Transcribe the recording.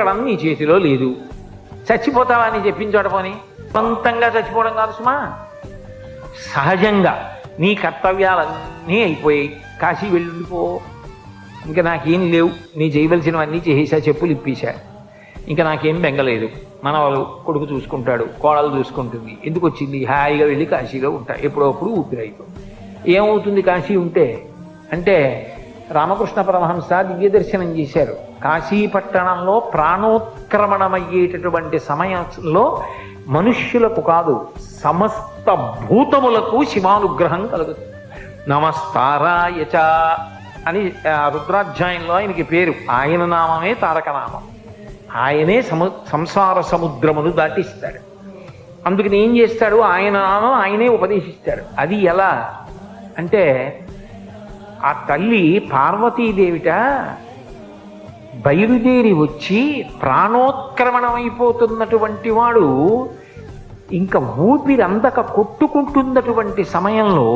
బతకడం నీ చేతిలో లేదు. చచ్చిపోతావా అని చెప్పించోట పోని, సొంతంగా చచ్చిపోవడం కాదు సుమా. సహజంగా నీ కర్తవ్యాలన్నీ అయిపోయాయి, కాశీ వెళ్ళిపో, ఇంకా నాకేం లేవు, నీ చేయవలసినవన్నీ చేసేసా, చెప్పులు ఇప్పేశా, ఇంకా నాకేం బెంగలేదు, మనవాళ్ళు కొడుకు చూసుకుంటాడు, కోడలు చూసుకుంటుంది, ఎందుకు వచ్చింది, హాయిగా వెళ్ళి కాశీలో ఉంటా, ఎప్పుడప్పుడు ఊపిరైపో. ఏమవుతుంది కాశీ ఉంటే అంటే, రామకృష్ణ పరమహంస దివ్య దర్శనం చేశారు. కాశీ పట్టణంలో ప్రాణోత్క్రమణమయ్యేటటువంటి సమయంలో మనుష్యులకు కాదు, సమస్త భూతములకు శివానుగ్రహం కలుగుతుంది. నమస్తారాయచ అని రుద్రాధ్యాయంలో ఆయనకి పేరు. ఆయన నామమే తారక నామం. ఆయనే సంసార సముద్రమును దాటిస్తాడు. అందుకని ఏం చేస్తాడు, ఆయన నామం ఆయనే ఉపదేశిస్తాడు. అది ఎలా అంటే, ఆ తల్లి పార్వతీదేవిట బయలుదేరి వచ్చి ప్రాణోత్క్రమణమైపోతున్నటువంటి వాడు ఇంకా ఊపిరి అందక కొట్టుకుంటున్నటువంటి సమయంలో